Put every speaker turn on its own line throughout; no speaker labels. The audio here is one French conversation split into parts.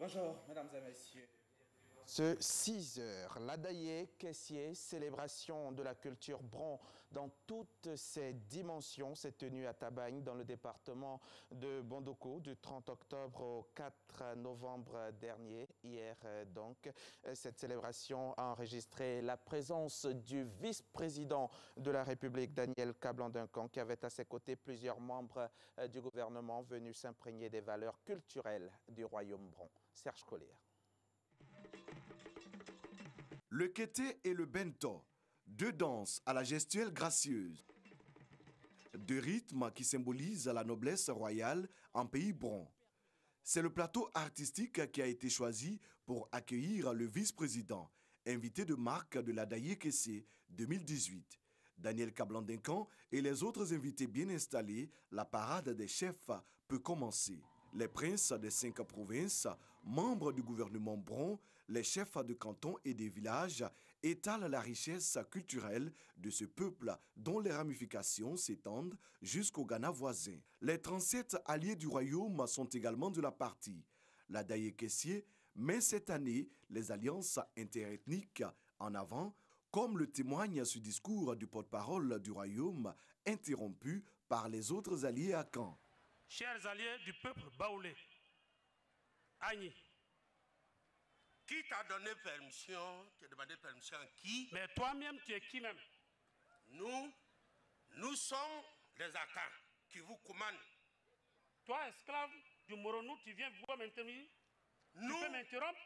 Bonjour, mesdames et messieurs.
Ce 6 heures, l'Adaye Kessié, célébration de la culture bron dans toutes ses dimensions, s'est tenue à Tabagne dans le département de Bondoko du 30 octobre au 4 novembre dernier. Hier donc, cette célébration a enregistré la présence du vice-président de la République, Daniel Kablan-Duncan, qui avait à ses côtés plusieurs membres du gouvernement venus s'imprégner des valeurs culturelles du royaume bron. Serge Collier.
Le kété et le bento, deux danses à la gestuelle gracieuse. Deux rythmes qui symbolisent la noblesse royale en pays bron. C'est le plateau artistique qui a été choisi pour accueillir le vice-président, invité de marque de l'Adaye Kessié 2018. Daniel Kablan-Duncan et les autres invités bien installés, la parade des chefs peut commencer. Les princes des 5 provinces, membres du gouvernement bron, les chefs de canton et des villages étalent la richesse culturelle de ce peuple dont les ramifications s'étendent jusqu'au Ghana voisin. Les 37 alliés du royaume sont également de la partie. L'Adaye Kessié met cette année les alliances interethniques en avant, comme le témoigne ce discours du porte-parole du royaume, interrompu par les autres alliés à Caen.
Chers alliés du peuple baoulé, Agni.
Qui t'a donné permission? Tu as demandé permission à qui?
Mais toi-même, tu es qui même?
Nous sommes les Akans qui vous commandent.
Toi, esclave du Moronou, tu viens voir m'interrompre? Tu peux m'interrompre?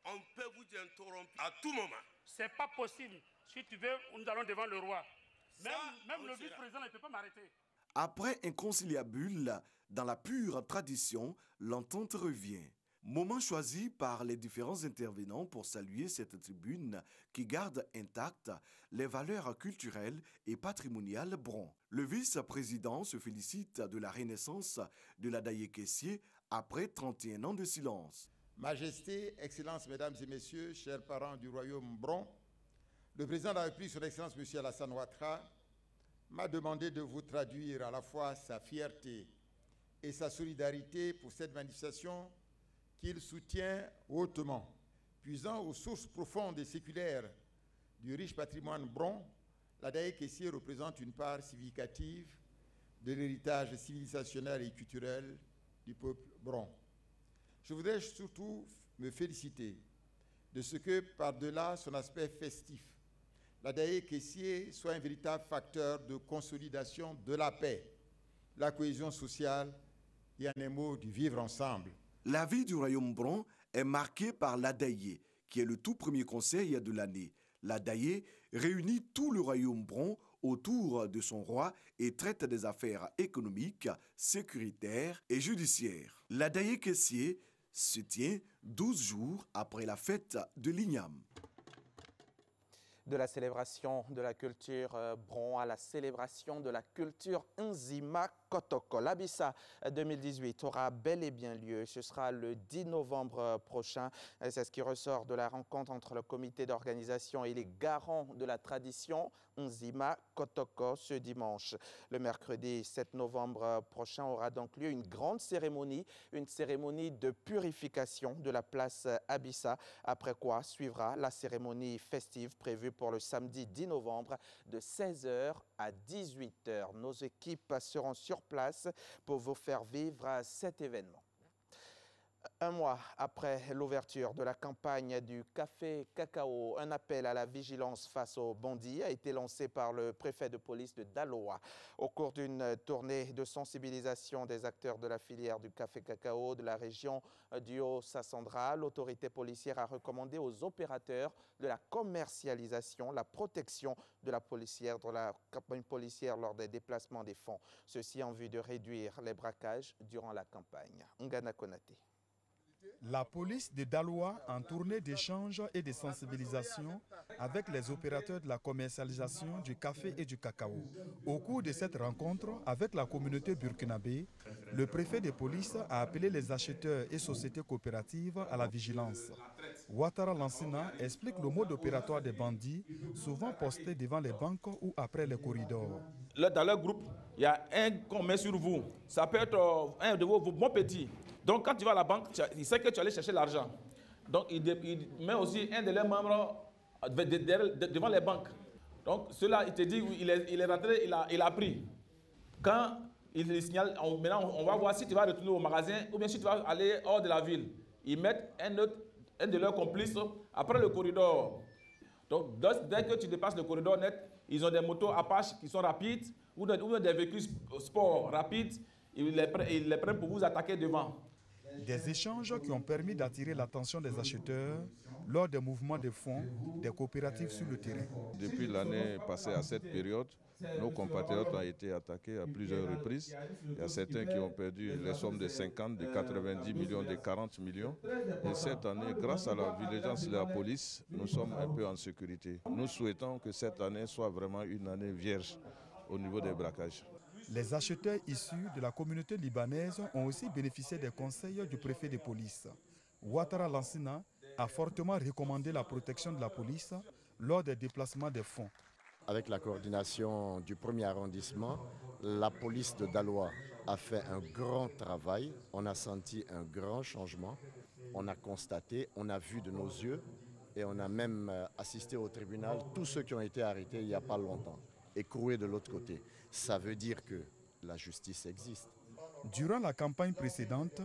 On peut vous interrompre à tout moment.
C'est pas possible. Si tu veux, nous allons devant le roi. Même le
on
vice-président ne peut pas m'arrêter.
Après un conciliabule, dans la pure tradition, l'entente revient. Moment choisi par les différents intervenants pour saluer cette tribune qui garde intactes les valeurs culturelles et patrimoniales bron. Le vice-président se félicite de la renaissance de l'Adaye Kessié après 31 ans de silence.
Majesté, Excellences, Mesdames et Messieurs, chers parents du royaume bron, le président de la République, son Excellence M. Alassane Ouattara, m'a demandé de vous traduire à la fois sa fierté et sa solidarité pour cette manifestation qu'il soutient hautement. Puisant aux sources profondes et séculaires du riche patrimoine bron, l'Adaye Kessié représente une part significative de l'héritage civilisationnel et culturel du peuple bron. Je voudrais surtout me féliciter de ce que, par-delà son aspect festif, l'Adaye Kessié soit un véritable facteur de consolidation de la paix, la cohésion sociale et, en un mot, du vivre ensemble.
La vie du royaume bron est marquée par l'Adaye, qui est le tout premier conseil de l'année. L'Adaye réunit tout le royaume bron autour de son roi et traite des affaires économiques, sécuritaires et judiciaires. L'Adaye Kessié se tient 12 jours après la fête de l'Ignam.
De la célébration de la culture bron à la célébration de la culture Nzima Kotoko. L'Abissa 2018 aura bel et bien lieu. Ce sera le 10 novembre prochain. C'est ce qui ressort de la rencontre entre le comité d'organisation et les garants de la tradition Nzima Kotoko ce dimanche. Le mercredi 7 novembre prochain aura donc lieu une grande cérémonie de purification de la place Abissa, après quoi suivra la cérémonie festive prévue pour le samedi 10 novembre de 16h à 18h. Nos équipes seront sur place pour vous faire vivre cet événement. Un mois après l'ouverture de la campagne du café cacao, un appel à la vigilance face aux bandits a été lancé par le préfet de police de Daloa. Au cours d'une tournée de sensibilisation des acteurs de la filière du café cacao de la région du Haut-Sassandra, l'autorité policière a recommandé aux opérateurs de la commercialisation la protection de la campagne policière lors des déplacements des fonds. Ceci en vue de réduire les braquages durant la campagne. Ngana Konaté.
La police de Daloa en tournée d'échange et de sensibilisation avec les opérateurs de la commercialisation du café et du cacao. Au cours de cette rencontre avec la communauté burkinabé, le préfet de police a appelé les acheteurs et sociétés coopératives à la vigilance. Ouattara Lansina explique le mode opératoire des bandits, souvent postés devant les banques ou après les corridors.
Là, dans leur groupe, il y a un qu'on met sur vous. Ça peut être un de vos bons petits.
Donc, quand tu vas à la banque, il sait que tu allais chercher l'argent. Donc, il met aussi un de leurs membres devant les banques. Donc, ceux-là, il te dit, il est rentré, il a pris. Quand il signale, maintenant, on va voir si tu vas retourner au magasin ou bien si tu vas aller hors de la ville. Ils mettent un de leurs complices après le corridor. Donc, dès que tu dépasses le corridor net, ils ont des motos Apache qui sont rapides ou des véhicules sport rapides. Ils les prennent pour vous attaquer devant.
Des échanges qui ont permis d'attirer l'attention des acheteurs lors des mouvements de fonds des coopératives sur le terrain.
Depuis l'année passée à cette période, nos compatriotes ont été attaqués à plusieurs reprises. Il y a certains qui ont perdu les sommes de 50, de 90 millions, de 40 millions. Et cette année, grâce à la vigilance de la police, nous sommes un peu en sécurité. Nous souhaitons que cette année soit vraiment une année vierge au niveau des braquages.
Les acheteurs issus de la communauté libanaise ont aussi bénéficié des conseils du préfet de police. Ouattara Lansina a fortement recommandé la protection de la police lors des déplacements des fonds.
Avec la coordination du 1er arrondissement, la police de Daloa a fait un grand travail. On a senti un grand changement. On a constaté, on a vu de nos yeux et on a même assisté au tribunal tous ceux qui ont été arrêtés il n'y a pas longtemps, écroués de l'autre côté. Ça veut dire que la justice existe.
Durant la campagne précédente,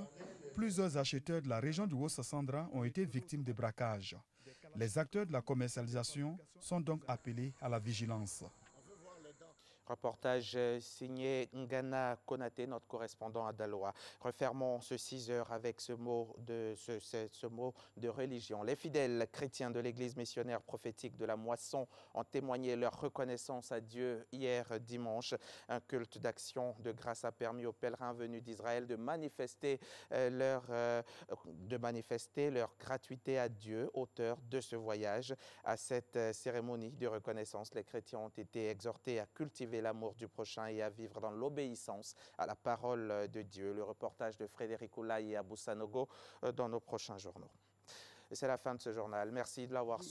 plusieurs acheteurs de la région du Haut-Sassandra ont été victimes de braquages. Les acteurs de la commercialisation sont donc appelés à la vigilance.
Reportage signé Ngana Konaté, notre correspondant à Daloa. Refermons ce 6 heures avec ce mot de religion. Les fidèles chrétiens de l'église missionnaire prophétique de la Moisson ont témoigné leur reconnaissance à Dieu hier dimanche. Un culte d'action de grâce a permis aux pèlerins venus d'Israël de manifester leur gratuité à Dieu, auteur de ce voyage. À cette cérémonie de reconnaissance, les chrétiens ont été exhortés à cultiver l'amour du prochain et à vivre dans l'obéissance à la parole de Dieu. Le reportage de Frédéric Oulaye et Abou Sanogo dans nos prochains journaux. Et c'est la fin de ce journal. Merci de l'avoir